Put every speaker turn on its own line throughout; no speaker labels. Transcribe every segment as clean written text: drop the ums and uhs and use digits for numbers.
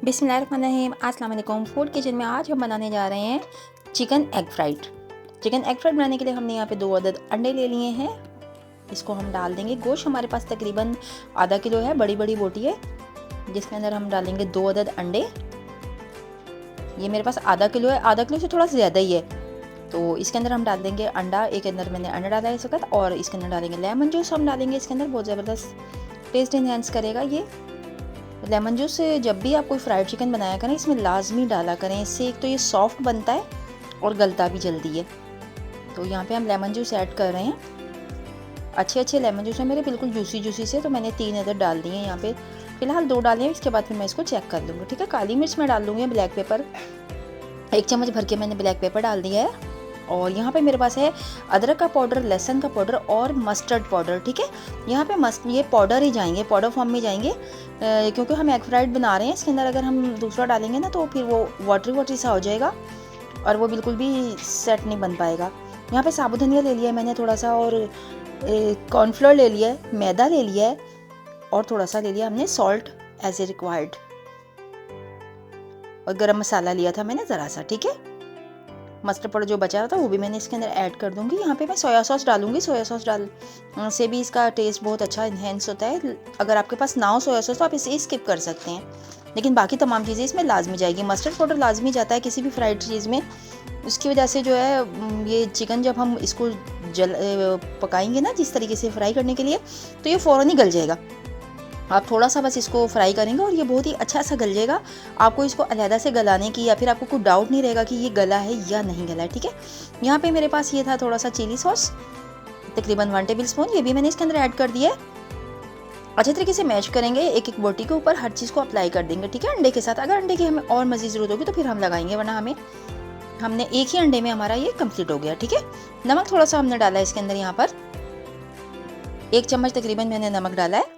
बिस्मिल्लाहिर्रहमानिर्रहीम, अस्सलाम वालेकुम। फूड किचन में आज हम बनाने जा रहे हैं chicken egg fried. Chicken egg fried बनाने के लिए हमने यहाँ पे 2 अदद अंडे ले लिए हैं। इसको हम डाल देंगे। गोश्त हमारे पास तकरीबन आधा किलो है, बड़ी बड़ी बोटी है, जिसके अंदर हम डालेंगे 2 अदद अंडे। ये मेरे पास आधा किलो है, आधा किलो से थोड़ा सा ज़्यादा ही है। तो इसके अंदर हम डाल देंगे अंडा। एक अंदर मैंने अंडा डाला है इस वक्त, और इसके अंदर डालेंगे लेमन जूस। हम डालेंगे इसके अंदर, बहुत ज़बरदस्त टेस्ट इन्हेंस करेगा ये लेमन जूस। जब भी आप कोई फ्राइड चिकन बनाया करें, इसमें लाजमी डाला करें। इससे एक तो ये सॉफ्ट बनता है और गलता भी जल्दी है। तो यहाँ पे हम लेमन जूस ऐड कर रहे हैं। अच्छे लेमन जूस है मेरे, बिल्कुल जूसी जूसी से। तो मैंने 3 अदर डाल दिए हैं यहाँ पे, फिलहाल 2 डाले हैं। इसके बाद फिर मैं इसको चेक कर लूँगी, ठीक है। काली मिर्च मैं डाल लूँगी, ब्लैक पेपर 1 चम्मच भर के मैंने ब्लैक पेपर डाल दिया है। और यहाँ पे मेरे पास है अदरक का पाउडर, लहसुन का पाउडर और मस्टर्ड पाउडर, ठीक है। यहाँ पे ये पाउडर ही जाएंगे, पाउडर फॉर्म में जाएंगे, क्योंकि हम एग फ्राइड बना रहे हैं। इसके अंदर अगर हम दूसरा डालेंगे ना, तो फिर वो वाटरी सा हो जाएगा और वो बिल्कुल भी सेट नहीं बन पाएगा। यहाँ पे साबुत धनिया ले लिया है मैंने थोड़ा सा, और कॉर्नफ्लोर ले लिया है, मैदा ले लिया है, और थोड़ा सा ले लिया हमने सॉल्ट एज ए रिक्वायर्ड, और गरम मसाला लिया था मैंने ज़रा सा, ठीक है। मस्टर्ड पाउडर जो बचा था वो भी मैंने इसके अंदर ऐड कर दूंगी। यहाँ पे मैं सोया सॉस डालूंगी। सोया सॉस डाल से भी इसका टेस्ट बहुत अच्छा इन्हेंस होता है। अगर आपके पास ना हो सोया सॉस तो आप इसे स्किप कर सकते हैं, लेकिन बाकी तमाम चीज़ें इसमें लाजमी जाएगी। मस्टर्ड पाउडर लाजमी जाता है किसी भी फ्राइड चीज़ में। उसकी वजह से जो है ये चिकन जब हम इसको पकाएंगे ना, जिस तरीके से फ्राई करने के लिए, तो ये फ़ौरन ही गल जाएगा। आप थोड़ा सा बस इसको फ्राई करेंगे और ये बहुत ही अच्छा सा गल जाएगा। आपको इसको अलहदा से गलाने की या फिर आपको कोई डाउट नहीं रहेगा कि ये गला है या नहीं गला है, ठीक है। यहाँ पे मेरे पास ये था थोड़ा सा चिली सॉस, तकरीबन 1 टेबल स्पून, ये भी मैंने इसके अंदर ऐड कर दिया है। अच्छे तरीके से मैश करेंगे, एक एक बोटी के ऊपर हर चीज़ को अप्लाई कर देंगे, ठीक है, अंडे के साथ। अगर अंडे की हमें और मज़ीद ज़रूरत होगी तो फिर हम लगाएंगे, वरना हमने एक ही अंडे में हमारा ये कंप्लीट हो गया, ठीक है। नमक थोड़ा सा हमने डाला है इसके अंदर, यहाँ पर 1 चम्मच तकरीबन मैंने नमक डाला है,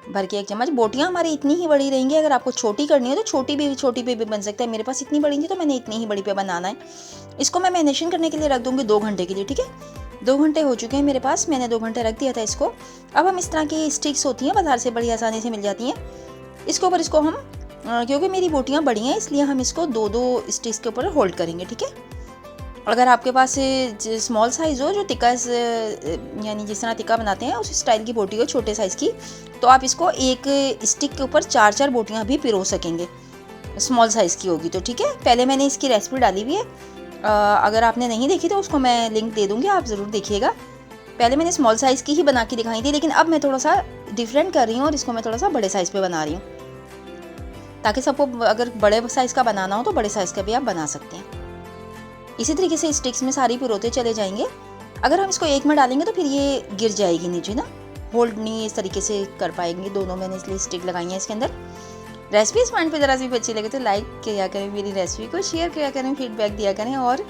भर के 1 चम्मच। बोटियाँ हमारी इतनी ही बड़ी रहेंगी। अगर आपको छोटी करनी है तो छोटी पे भी बन सकता है। मेरे पास इतनी बड़ी थी तो मैंने इतनी ही बड़ी पे बनाना है। इसको मैं मैरिनेशन करने के लिए रख दूँगी 2 घंटे के लिए, ठीक है। 2 घंटे हो चुके हैं मेरे पास, मैंने 2 घंटे रख दिया था इसको। अब हम इस तरह की स्टिक्स होती हैं, बाजार से बड़ी आसानी से मिल जाती हैं, इसके ऊपर इसको हम, क्योंकि मेरी बोटियाँ बड़ी हैं इसलिए हम इसको 2-2 स्टिक्स के ऊपर होल्ड करेंगे, ठीक है। अगर आपके पास स्मॉल साइज़ हो, जो टिक्का यानी जिस तरह टिक्का बनाते हैं उस स्टाइल की बोटी हो, छोटे साइज़ की, तो आप इसको एक स्टिक के ऊपर 4-4 बोटियाँ भी पिरो सकेंगे, स्मॉल साइज़ की होगी तो, ठीक है। पहले मैंने इसकी रेसिपी डाली हुई है, अगर आपने नहीं देखी तो उसको मैं लिंक दे दूँगी, आप ज़रूर देखिएगा। पहले मैंने स्मॉल साइज़ की ही बना के दिखाई थी, लेकिन अब मैं थोड़ा सा डिफरेंट कर रही हूँ और इसको मैं थोड़ा सा बड़े साइज़ पर बना रही हूँ, ताकि सबको अगर बड़े साइज़ का बनाना हो तो बड़े साइज़ का भी आप बना सकते हैं। इसी तरीके से स्टिक्स में सारी पिरोते चले जाएंगे। अगर हम इसको एक में डालेंगे तो फिर ये गिर जाएगी नीचे ना, होल्ड नहीं इस तरीके से कर पाएंगे दोनों। मैंने इसलिए स्टिक लगाई है इसके अंदर। रेसिपी इस पॉइंट पे ज़रा सी भी अच्छी लगे तो लाइक किया करें, मेरी रेसिपी को शेयर किया करें, फीडबैक दिया करें, और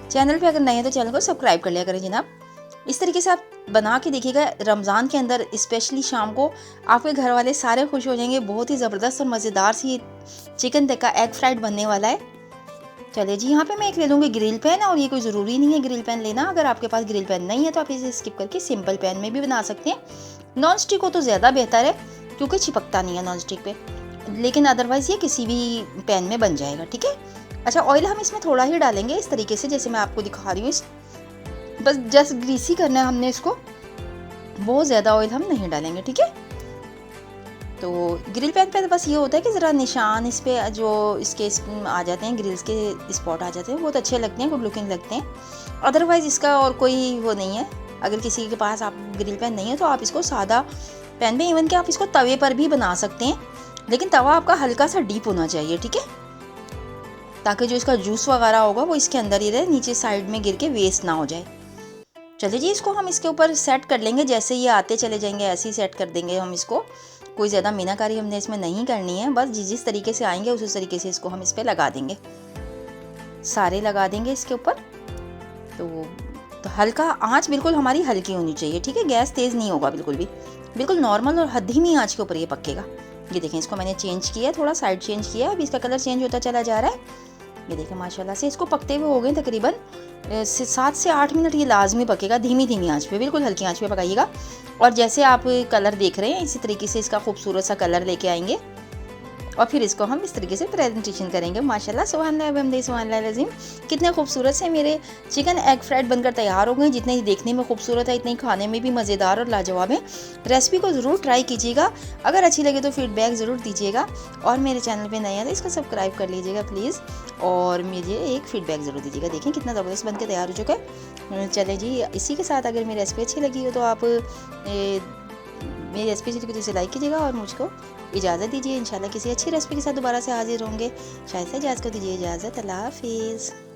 चैनल पे अगर नए हैं तो चैनल को सब्सक्राइब कर लिया करें जनाब। इस तरीके से आप बना के देखिएगा। रमज़ान के अंदर स्पेशली शाम को आपके घर वाले सारे खुश हो जाएंगे। बहुत ही ज़बरदस्त और मज़ेदार सी चिकन टिक्का एग फ्राइड बनने वाला है। चलिए जी, यहाँ पे मैं एक ले लूँगी ग्रिल पैन, और ये कोई ज़रूरी नहीं है ग्रिल पैन लेना। अगर आपके पास ग्रिल पैन नहीं है तो आप इसे स्किप करके सिंपल पैन में भी बना सकते हैं। नॉन स्टिक हो तो ज़्यादा बेहतर है, क्योंकि चिपकता नहीं है नॉन स्टिक पे, लेकिन अदरवाइज़ ये किसी भी पैन में बन जाएगा, ठीक है। अच्छा, ऑयल हम इसमें थोड़ा ही डालेंगे, इस तरीके से जैसे मैं आपको दिखा रही हूँ। बस जस्ट ग्रीसी करना है हमने इसको, बहुत ज़्यादा ऑयल हम नहीं डालेंगे, ठीक है। तो ग्रिल पैन पे बस ये होता है कि ज़रा निशान इस पे जो इसके आ जाते हैं, ग्रिल्स के स्पॉट आ जाते हैं, बहुत अच्छे लगते हैं, गुड लुकिंग लगते हैं। अदरवाइज़ इसका और कोई वो नहीं है। अगर किसी के पास आप ग्रिल पैन नहीं है तो आप इसको सादा पैन में, इवन कि आप इसको तवे पर भी बना सकते हैं, लेकिन तवा आपका हल्का सा डीप होना चाहिए, ठीक है, ताकि जो इसका जूस वगैरह होगा वो इसके अंदर ही रहे, नीचे साइड में गिर के वेस्ट ना हो जाए। चलिए जी, इसको हम इसके ऊपर सेट कर लेंगे। जैसे ये आते चले जाएंगे ऐसे ही सेट कर देंगे हम इसको। कोई ज़्यादा मीनाकारी हमने इसमें नहीं करनी है, बस जिस तरीके से आएंगे उसी तरीके से इसको हम इस पर लगा देंगे, सारे लगा देंगे इसके ऊपर। तो हल्का आंच बिल्कुल हमारी हल्की होनी चाहिए, ठीक है। गैस तेज़ नहीं होगा बिल्कुल भी, बिल्कुल नॉर्मल और धीमी आंच के ऊपर ये पकेगा। ये देखें, इसको मैंने चेंज किया है, थोड़ा साइड चेंज किया है, अभी इसका कलर चेंज होता चला जा रहा है। ये देखें माशाल्लाह से इसको पकते हुए हो गए तकरीबन 7 से 8 मिनट। ये लाजमी पकेगा, धीमी आंच पे, बिल्कुल हल्की आंच पे पकाइएगा। और जैसे आप कलर देख रहे हैं इसी तरीके से इसका खूबसूरत सा कलर लेके आएंगे। और फिर इसको हम इस तरीके से प्रेजेंटेशन करेंगे। माशाल्लाह सुभान अल्लाह सुभान अल्लाह अज़ीम, कितने खूबसूरत से मेरे चिकन एग फ्राइड बनकर तैयार हो गए। जितने ही देखने में खूबसूरत है, इतने ही खाने में भी मज़ेदार और लाजवाब है। रेसिपी को ज़रूर ट्राई कीजिएगा, अगर अच्छी लगे तो फीडबैक ज़रूर दीजिएगा। और मेरे चैनल पर नया है तो इसको सब्सक्राइब कर लीजिएगा प्लीज़, और मुझे एक फ़ीडबैक ज़रूर दीजिएगा। देखें कितना ज़बरदस्त बन के तैयार हो चुका है। चलें जी, इसी के साथ अगर मेरी रेसिपी अच्छी लगी हो तो आप मेरी रेसिपी अच्छी लगी तो इसे लाइक कीजिएगा और मुझको इजाज़त दीजिए। इंशाल्लाह किसी अच्छी रेसिपी के साथ दोबारा से हाजिर होंगे। शायद से इजाज़त को दीजिए इजाज़त। अल्लाह हाफिज़।